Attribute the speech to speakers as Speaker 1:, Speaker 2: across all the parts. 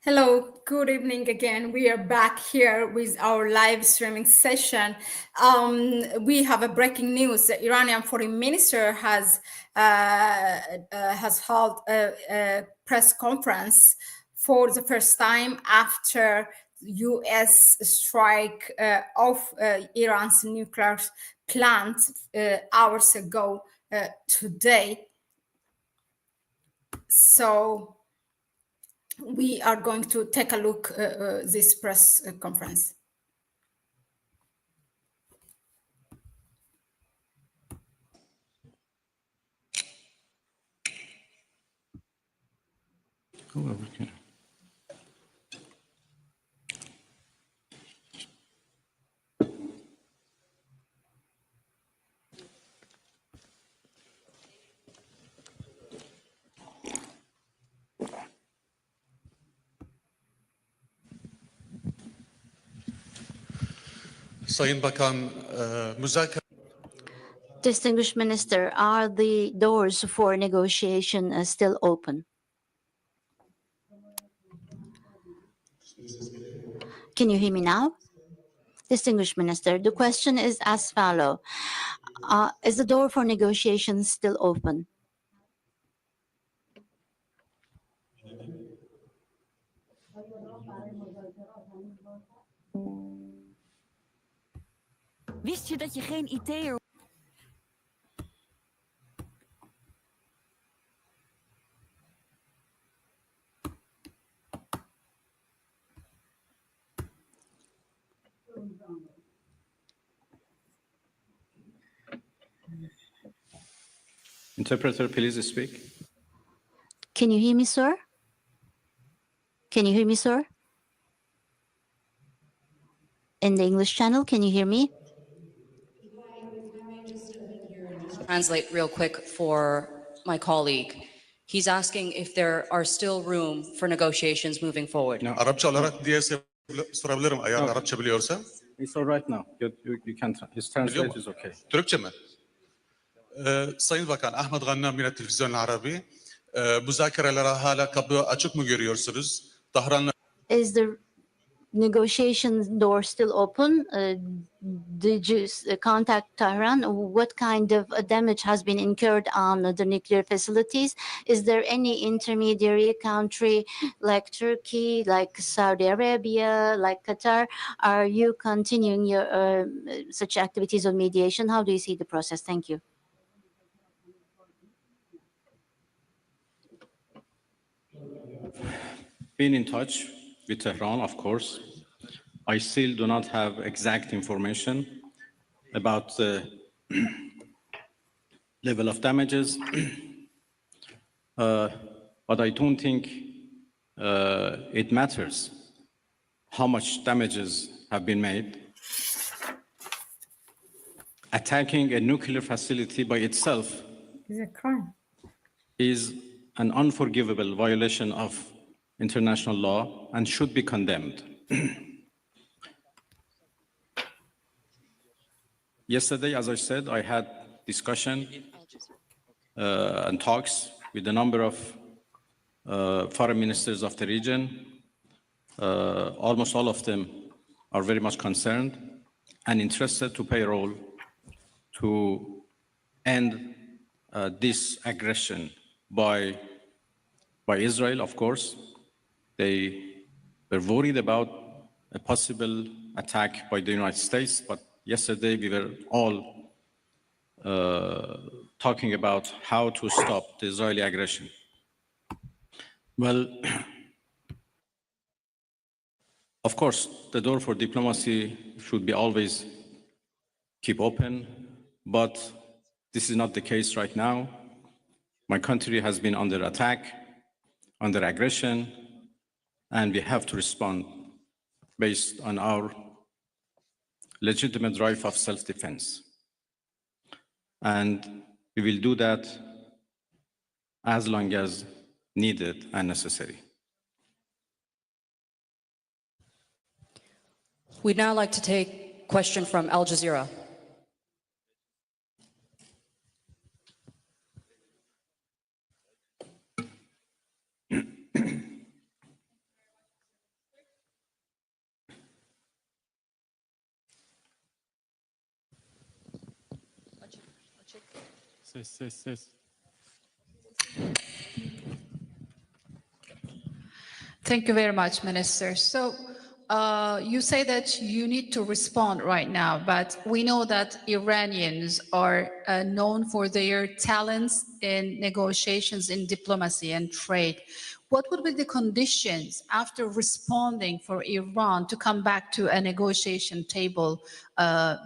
Speaker 1: Hello, good evening again. We are back here with our live streaming session. We have a breaking news. The Iranian foreign minister has held a press conference for the first time after U.S. strike of Iran's nuclear plant hours ago today. So we are going to take a look at this press conference.
Speaker 2: Distinguished Minister, are the doors for negotiation still open? Can you hear me now? Distinguished Minister, the question is as follows. Is the door for negotiation still open?
Speaker 3: Wist je dat je geen IT'er...
Speaker 4: Interpreter, please speak.
Speaker 2: Can you hear me, sir? Can you hear me, sir? In the English channel, can you hear me?
Speaker 5: Translate real quick for my colleague. He's asking if there are still room for negotiations moving forward.
Speaker 4: No. It's all right now. You can. His translate is okay.
Speaker 6: Türkçe mi? Sayın Bakan Ahmet Gannam yine televizyon Arabi. Müzakerelere hala kapı açık mı görüyorsunuz? Tahran'la
Speaker 2: Is the negotiation door still open? Did you contact Tehran? What kind of damage has been incurred on the nuclear facilities? Is there any intermediary country like Turkey, like Saudi Arabia, like Qatar? Are you continuing your such activities of mediation? How do you see the process? Thank you.
Speaker 4: Been in touch with Tehran, of course. I still do not have exact information about the level of damages, but I don't think it matters how much damages have been made. Attacking a nuclear facility by itself
Speaker 1: Is a crime.
Speaker 4: is an unforgivable violation of international law and should be condemned. Yesterday, as I said, I had discussion and talks with a number of foreign ministers of the region. Almost all of them are very much concerned and interested to play a role to end this aggression by Israel, of course. They were worried about a possible attack by the United States, but yesterday we were all talking about how to stop the Israeli aggression. Well, of course, the door for diplomacy should be always keep open, but this is not the case right now. My country has been under attack, under aggression, and we have to respond based on our legitimate right of self-defense. And we will do that as long as needed and necessary.
Speaker 5: We'd now like to take a question from Al Jazeera.
Speaker 7: Thank you very much, Minister. So you say that you need to respond right now, but we know that Iranians are known for their talents in negotiations in diplomacy and trade. What would be the conditions after responding for Iran to come back to a negotiation table,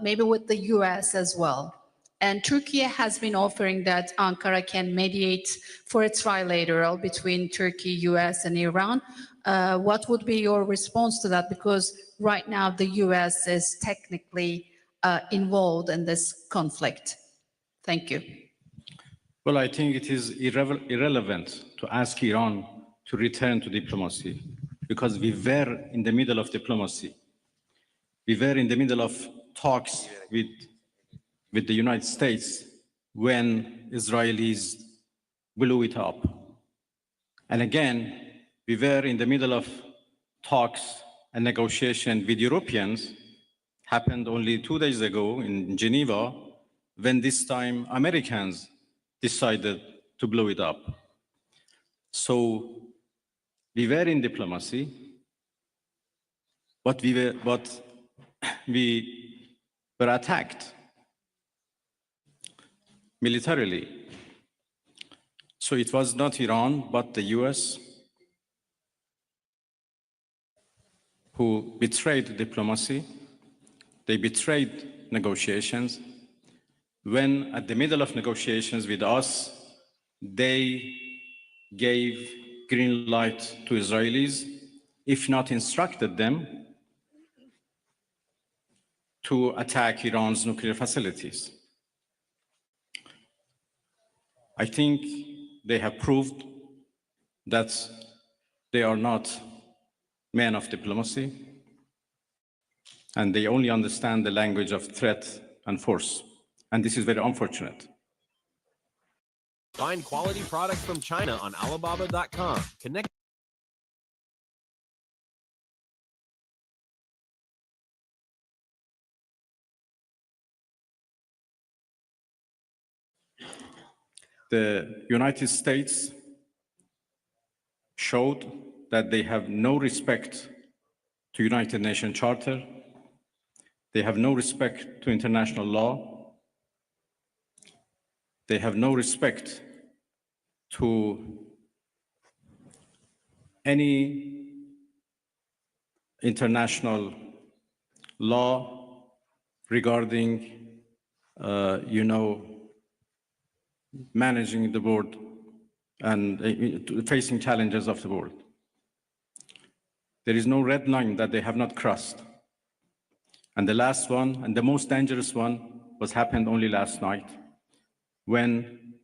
Speaker 7: maybe with the US as well? And Turkey has been offering that Ankara can mediate for a trilateral between Turkey, US, and Iran. What would be your response to that? Because right now the US is technically involved in this conflict. Thank you.
Speaker 4: Well, I think it is irrelevant to ask Iran to return to diplomacy because we were in the middle of diplomacy. We were in the middle of talks with the United States when Israelis blew it up. And again, we were in the middle of talks and negotiation with Europeans, happened only 2 days ago in Geneva, when this time Americans decided to blow it up. So we were in diplomacy, but we were attacked militarily. So it was not Iran, but the US who betrayed diplomacy. They betrayed negotiations. When at the middle of negotiations with us, they gave green light to Israelis, if not instructed them to attack Iran's nuclear facilities. I think they have proved that they are not men of diplomacy, and they only understand the language of threat and force. And this is very unfortunate.
Speaker 8: Find quality products from China on Alibaba.com. Connect.
Speaker 4: The United States showed that they have no respect to United Nations Charter. They have no respect to international law. They have no respect to any international law regarding, managing the world and facing challenges of the world. There is no red line that they have not crossed. And the last one, and the most dangerous one, happened only last night, when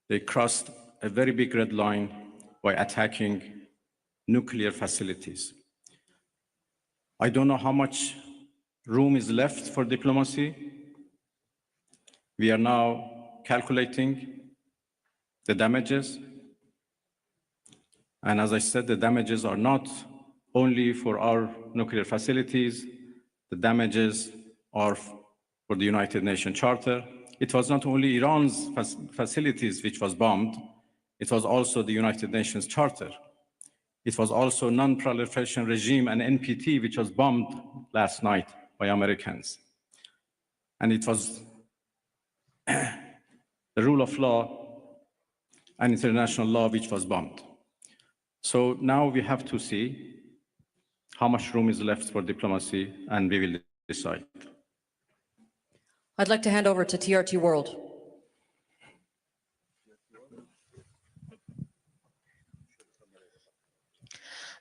Speaker 4: they crossed a very big red line by attacking nuclear facilities. I don't know how much room is left for diplomacy. We are now calculating the damages. And as I said, the damages are not only for our nuclear facilities, the damages are for the United Nations Charter. It was not only Iran's facilities which was bombed, it was also the United Nations Charter. It was also Non-Proliferation Regime and NPT, which was bombed last night by Americans. And it was the rule of law and international law which was bombed. So now we have to see how much room is left for diplomacy, and we will decide.
Speaker 5: I'd like to hand over to TRT World.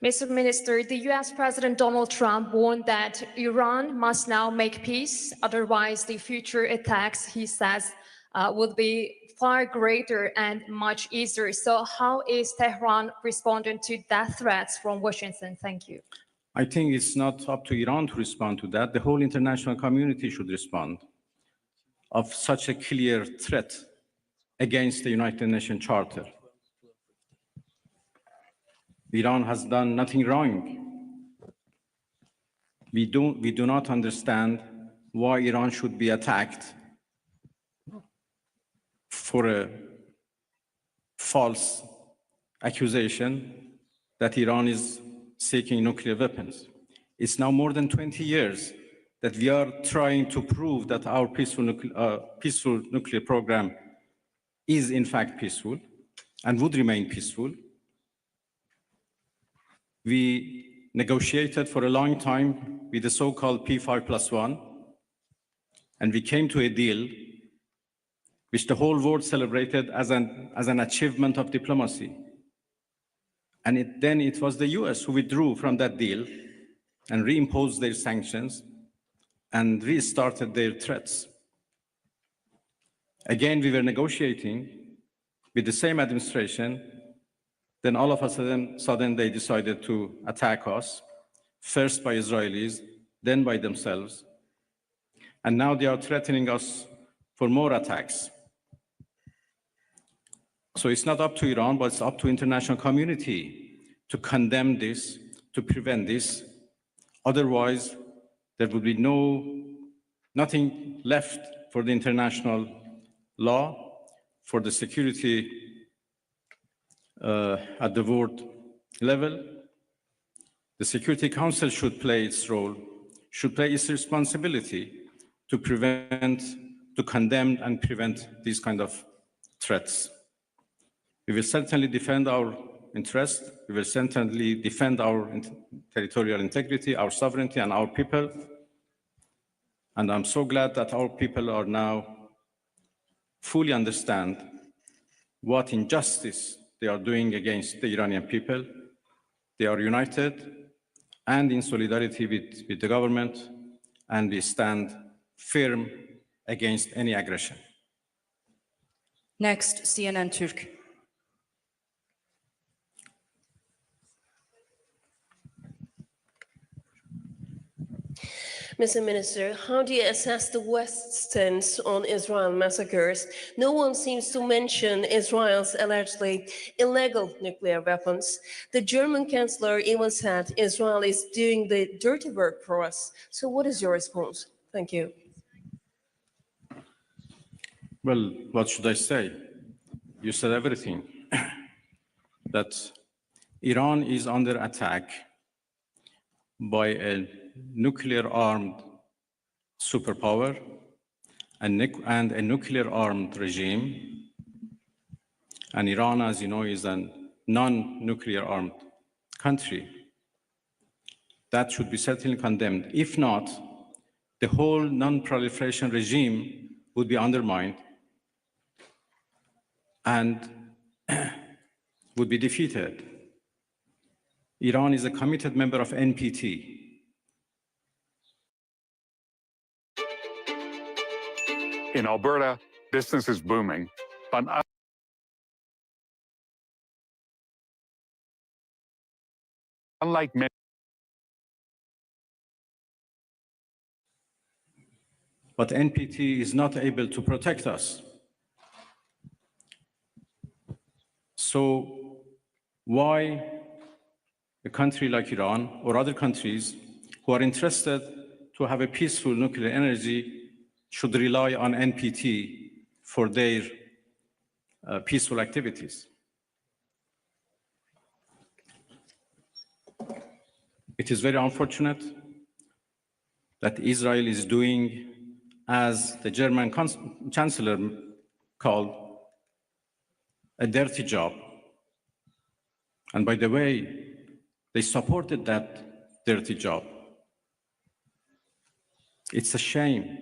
Speaker 9: Mr. Minister, the US President Donald Trump warned that Iran must now make peace, otherwise the future attacks, he says, would be far greater and much easier. So how is Tehran responding to that threats from Washington? Thank you.
Speaker 4: I think it's not up to Iran to respond to that. The whole international community should respond of such a clear threat against the United Nations Charter. Iran has done nothing wrong. We do not understand why Iran should be attacked for a false accusation that Iran is seeking nuclear weapons. It's now more than 20 years that we are trying to prove that our peaceful nuclear program is in fact peaceful and would remain peaceful. We negotiated for a long time with the so-called P5+1, and we came to a deal which the whole world celebrated as an achievement of diplomacy. And then it was the US who withdrew from that deal and reimposed their sanctions and restarted their threats. Again, we were negotiating with the same administration. Then all of a sudden they decided to attack us, first by Israelis, then by themselves. And now they are threatening us for more attacks. So it's not up to Iran, but it's up to international community to condemn this, to prevent this. Otherwise, there will be nothing left for the international law, for the security at the world level. The Security Council should play its role, should play its responsibility to condemn and prevent these kind of threats. We will certainly defend our interests. We will certainly defend our territorial integrity, our sovereignty, and our people. And I'm so glad that our people are now fully understand what injustice they are doing against the Iranian people. They are united and in solidarity with the government, and we stand firm against any aggression.
Speaker 5: Next, CNN Türk.
Speaker 10: Mr. Minister, how do you assess the West's stance on Israel massacres? No one seems to mention Israel's allegedly illegal nuclear weapons. The German chancellor even said Israel is doing the dirty work for us. So what is your response? Thank you.
Speaker 4: Well, what should I say? You said everything. That Iran is under attack by a nuclear-armed superpower and a nuclear-armed regime. And Iran, as you know, is a non-nuclear-armed country. That should be certainly condemned. If not, the whole non-proliferation regime would be undermined and would be defeated. Iran is a committed member of NPT.
Speaker 11: In Alberta, business is booming, but unlike many,
Speaker 4: but NPT is not able to protect us. So why a country like Iran or other countries who are interested to have a peaceful nuclear energy should rely on NPT for their peaceful activities? It is very unfortunate that Israel is doing, as the German chancellor called, a dirty job. And by the way, they supported that dirty job. It's a shame.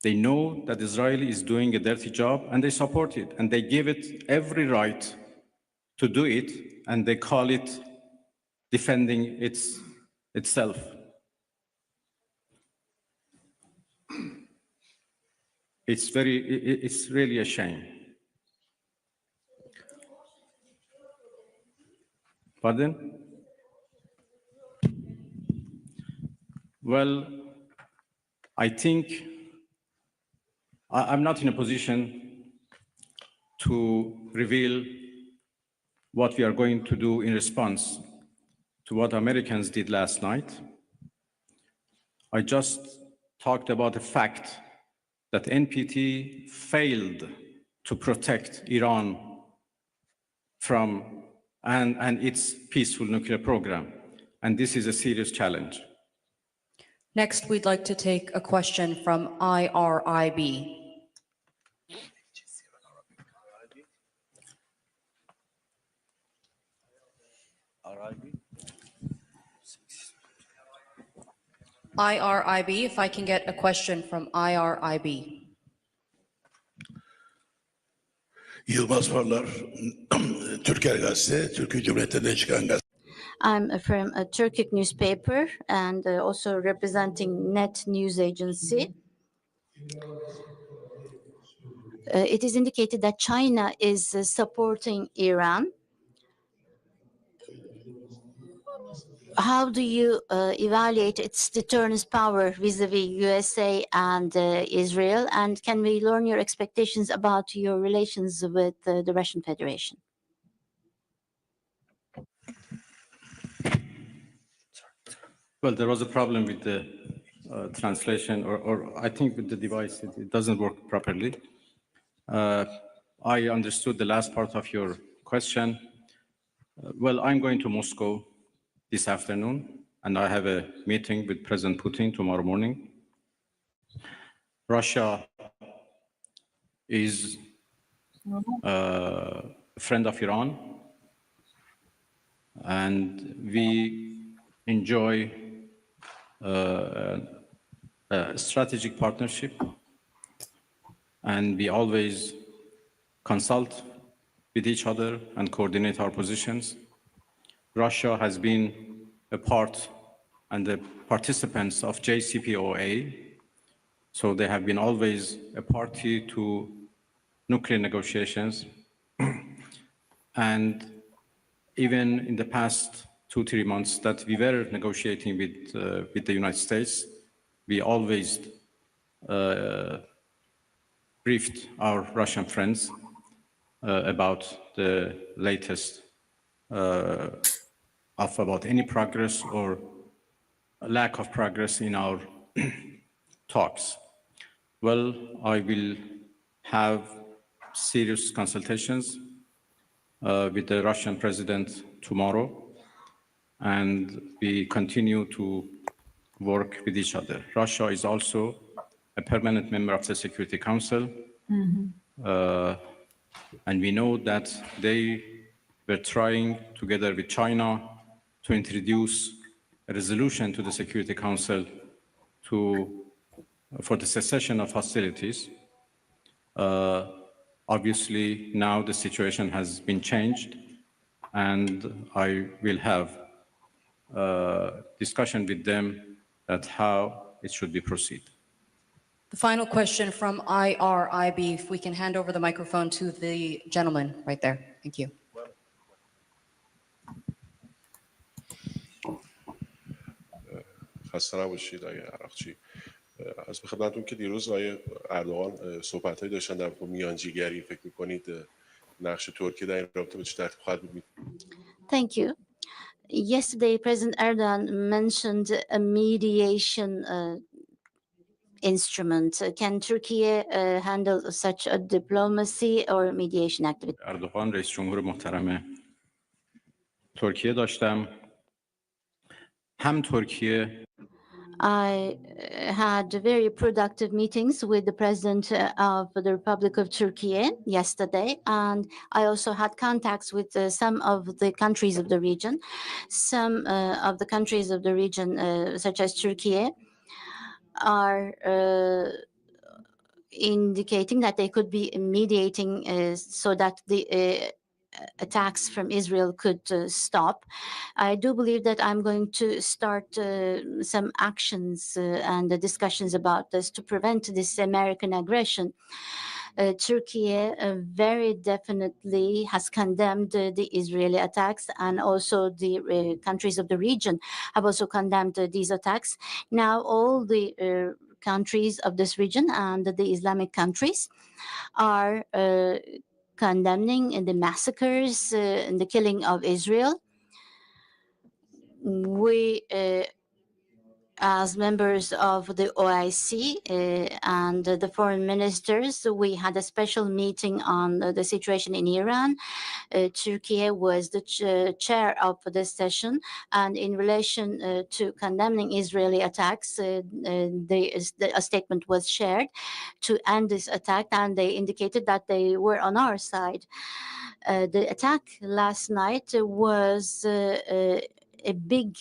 Speaker 4: They know that Israel is doing a dirty job and they support it, and they give it every right to do it, and they call it defending itself. It's really a shame. Pardon? Well, I think I'm not in a position to reveal what we are going to do in response to what Americans did last night. I just talked about the fact that NPT failed to protect Iran from and its peaceful nuclear program. And this is a serious challenge.
Speaker 5: Next, we'd like to take a question from IRIB. IRIB, if I can get a question from IRIB.
Speaker 12: Yılmaz Varlar, Türker Gazete, Türkiye Cumhuriyeti'nden çıkan gazete.
Speaker 2: I'm from a Turkic newspaper and also representing Net News Agency. It is indicated that China is supporting Iran. How do you evaluate its deterrence power vis-a-vis USA and Israel? And can we learn your expectations about your relations with the Russian Federation?
Speaker 4: Well, there was a problem with the translation, or I think with the device, it doesn't work properly. I understood the last part of your question. Well, I'm going to Moscow this afternoon, and I have a meeting with President Putin tomorrow morning. Russia is a friend of Iran, and we enjoy a strategic partnership, and we always consult with each other and coordinate our positions. Russia has been a part and the participants of JCPOA, so they have been always a party to nuclear negotiations. And even in the past 2-3 months that we were negotiating with the United States, we always briefed our Russian friends about the latest about any progress or lack of progress in our talks. Well, I will have serious consultations with the Russian president tomorrow, and we continue to work with each other. Russia is also a permanent member of the Security Council, and we know that they were trying, together with China, to introduce a resolution to the Security Council for the cessation of hostilities. Obviously, now the situation has been changed, and I will have a discussion with them at how it should be proceeded.
Speaker 5: The final question from IRIB, if we can hand over the microphone to the gentleman right there. Thank you.
Speaker 13: خسته نباشید آقای عراقچی. از به خدمتتون که دیروز آقای اردوغان صحبت‌هایی داشتن در مورد میانجیگری، فکر می‌کنید نقش ترکیه در این رابطه به چه ترتیب خواهد بود؟
Speaker 2: Thank you. Yesterday, President Erdogan mentioned a mediation instrument. Can Turkey handle such a diplomacy or mediation activity?
Speaker 4: اردوغان رئیس جمهور محترم ترکیه داشتم. هم ترکیه
Speaker 2: I had very productive meetings with the president of the Republic of Turkey yesterday, and I also had contacts with some of the countries of the region. Some of the countries of the region, such as Turkey, are indicating that they could be mediating so that the attacks from Israel could stop. I do believe that I'm going to start some actions and discussions about this to prevent this American aggression. Turkey very definitely has condemned the Israeli attacks, and also the countries of the region have also condemned these attacks. Now all the countries of this region and the Islamic countries are condemning the massacres and the killing of Israel. We as members of the OIC and the foreign ministers, we had a special meeting on the situation in Iran. Turkey was the chair of this session, and in relation to condemning Israeli attacks, a statement was shared to end this attack, and they indicated that they were on our side. The attack last night was a big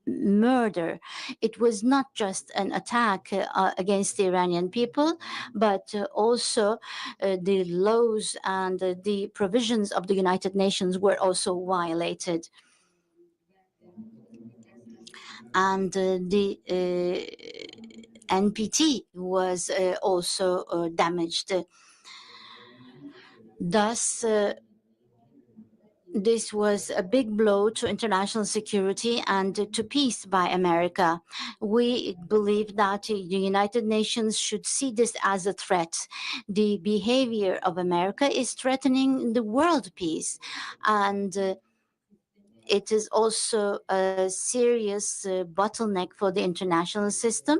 Speaker 2: murder. It was not just an attack against the Iranian people, but also the laws and the provisions of the United Nations were also violated. And the NPT was also damaged. Thus, this was a big blow to international security and to peace by America. We believe that the United Nations should see this as a threat. The behavior of America is threatening the world peace, and it is also a serious bottleneck for the international system.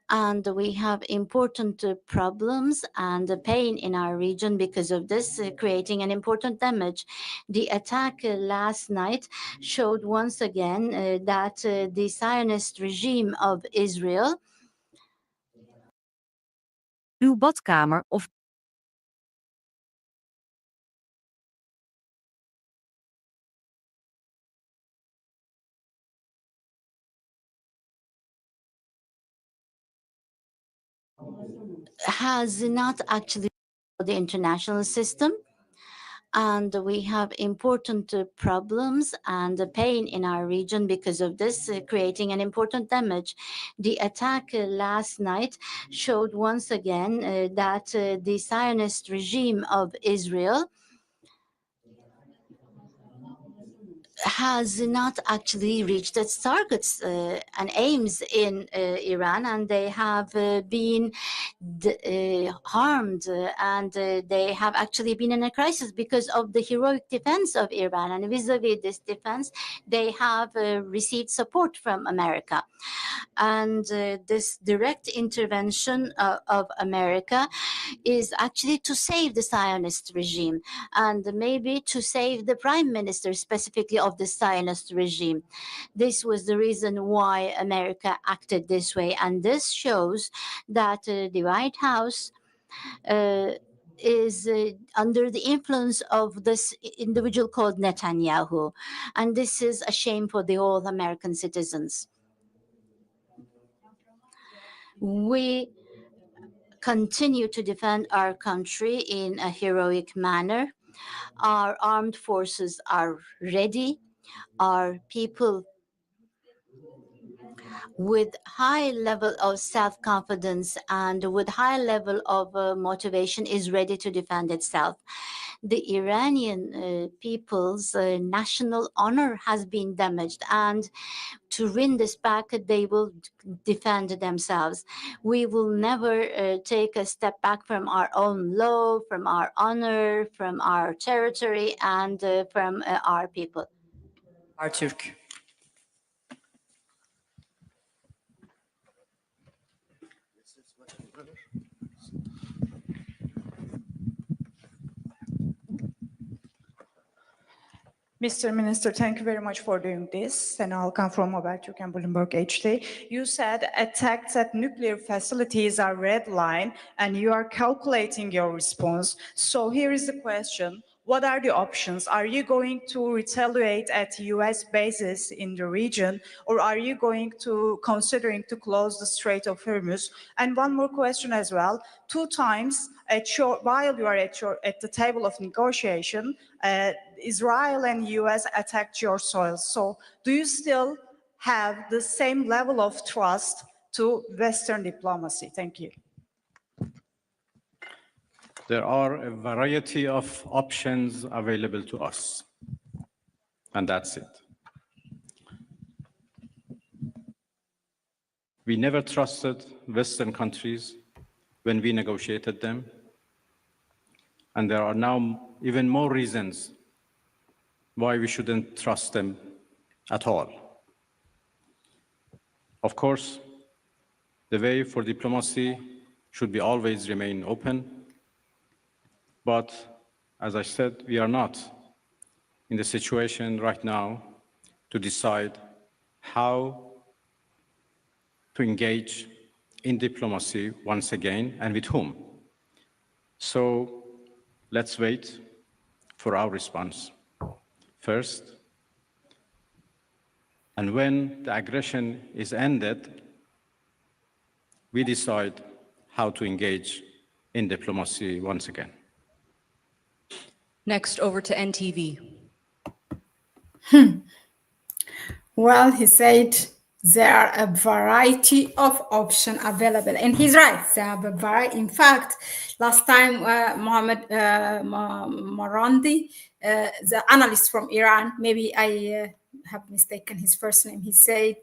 Speaker 2: And we have important problems and pain in our region because of this, creating an important damage. The attack last night showed once again that the Zionist regime of Israel
Speaker 3: Uw badkamer of
Speaker 2: has not actually the international system, and we have important problems and pain in our region because of this, creating an important damage. The attack last night showed once again that the Zionist regime of Israel has not actually reached its targets and aims in Iran, and they have been harmed, and they have actually been in a crisis because of the heroic defense of Iran. And vis-a-vis this defense, they have received support from America. And this direct intervention of America is actually to save the Zionist regime, and maybe to save the prime minister specifically of the Zionist regime. This was the reason why America acted this way, and this shows that the White House is under the influence of this individual called Netanyahu, and this is a shame for the all American citizens. We continue to defend our country in a heroic manner. Our armed forces are ready. Our people with high level of self-confidence and with high level of motivation is ready to defend itself. The Iranian people's national honor has been damaged, and to win this back, they will defend themselves. We will never take a step back from our own law, from our honor, from our territory, and from our people.
Speaker 5: Artürk.
Speaker 14: Mr. Minister, thank you very much for doing this. And I'll come from Habertürk and Bloomberg HD. You said attacks at nuclear facilities are red line, and you are calculating your response. So here is the question. What are the options? Are you going to retaliate at US bases in the region, or are you going to considering to close the Strait of Hormuz? And one more question as well. 2 times while you are at the table of negotiation, Israel and US attacked your soil. So do you still have the same level of trust to Western diplomacy? Thank you.
Speaker 4: There are a variety of options available to us, and that's it. We never trusted Western countries when we negotiated them, and there are now even more reasons why we shouldn't trust them at all. Of course, the way for diplomacy should be always remain open. But as I said, we are not in the situation right now to decide how to engage in diplomacy once again and with whom. So let's wait for our response first. And when the aggression is ended, we decide how to engage in diplomacy once again.
Speaker 5: Next, over to NTV.
Speaker 1: Well, he said there are a variety of options available, and he's right. There are a variety. In fact, last time Mohammed Morandi, the analyst from Iran, maybe I have mistaken his first name, he said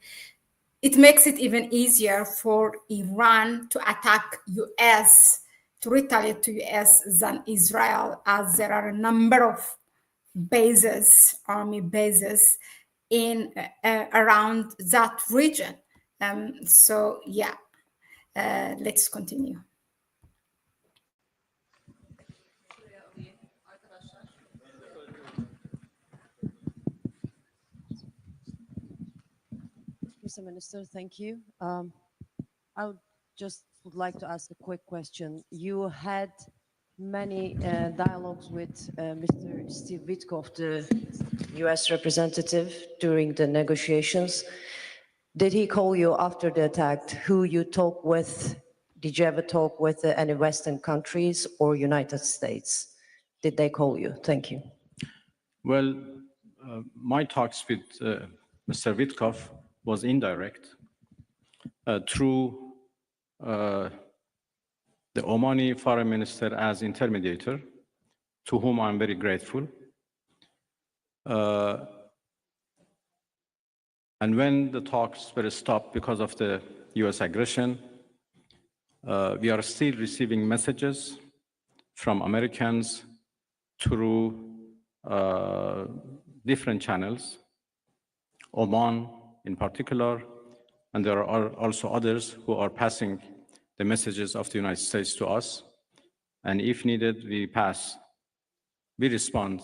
Speaker 1: it makes it even easier for Iran to attack US, to retaliate to US than Israel, as there are a number of bases, army bases, in around that region. So yeah, let's continue.
Speaker 15: Mr. Minister, thank you. I would like to ask a quick question. You had many dialogues with Mr. Steve Witkoff, the US representative, during the negotiations. Did he call you after the attack? Who you talk with? Did you ever talk with any Western countries or United States? Did they call you? Thank you.
Speaker 4: Well, my talks with Mr. Witkoff was indirect through the Omani foreign minister as intermediator, to whom I'm very grateful. And when the talks were stopped because of the US aggression, we are still receiving messages from Americans through different channels, Oman in particular, and there are also others who are passing the messages of the United States to us. And if needed, we respond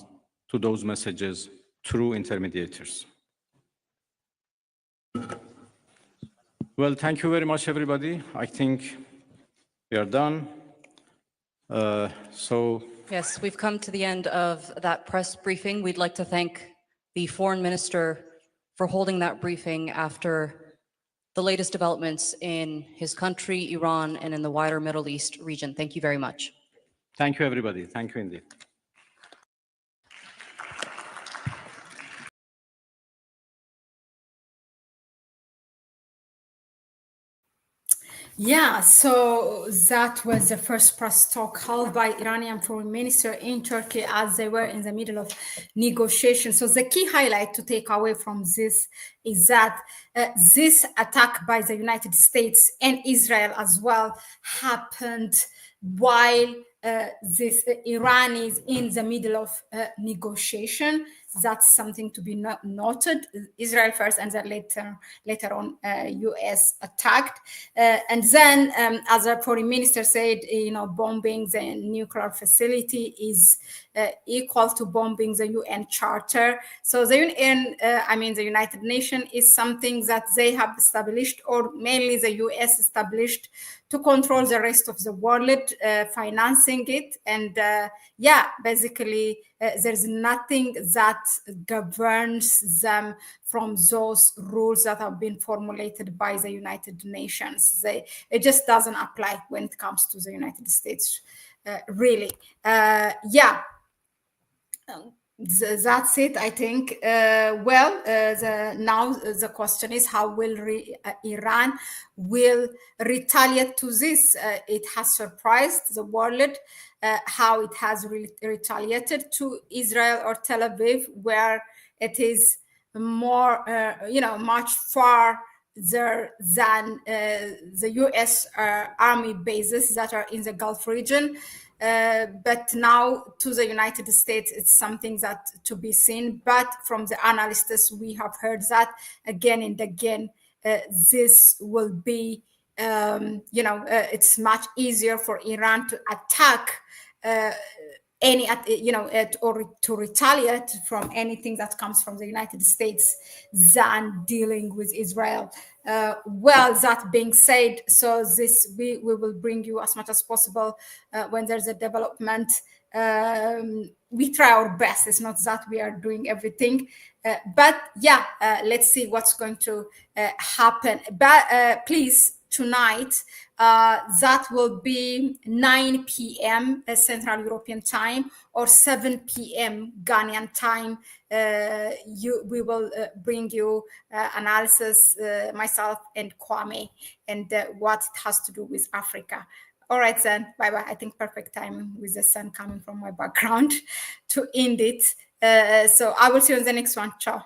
Speaker 4: to those messages through intermediators. Well, thank you very much, everybody. I think we are done.
Speaker 5: Yes, we've come to the end of that press briefing. We'd like to thank the foreign minister for holding that briefing after the latest developments in his country, Iran, and in the wider Middle East region. Thank you very much.
Speaker 4: Thank you, everybody. Thank you indeed.
Speaker 1: Yeah, so that was the first press talk held by Iranian foreign minister in Turkey as they were in the middle of negotiations. So the key highlight to take away from this is that this attack by the United States and Israel as well happened while Iran is in the middle of negotiation. That's something to be noted. Israel first, and then later on, U.S. attacked. And then, as the foreign minister said, bombing the nuclear facility is equal to bombing the UN Charter. So the UN, the United Nations, is something that they have established, or mainly the U.S. established, to control the rest of the world, financing it. And basically, there's nothing that governs them from those rules that have been formulated by the United Nations. It just doesn't apply when it comes to the United States, really. That's it, I think. Now the question is how will Iran will retaliate to this. It has surprised the world how it has retaliated to Israel or Tel Aviv, where it is more, much farther than the U.S. army bases that are in the Gulf region. But now to the United States, it's something that to be seen. But from the analysts, we have heard that again and again, this will be, it's much easier for Iran to attack or to retaliate from anything that comes from the United States than dealing with Israel. Well, that being said, so this we will bring you as much as possible when there's a development. We try our best. It's not that we are doing everything, but yeah, let's see what's going to happen. But please, tonight, that will be 9 p.m. Central European time or 7 p.m. Ghanaian time. We will bring you analysis, myself and Kwame, and what it has to do with Africa. All right, then. Bye-bye. I think perfect time with the sun coming from my background to end it. So I will see you in the next one. Ciao.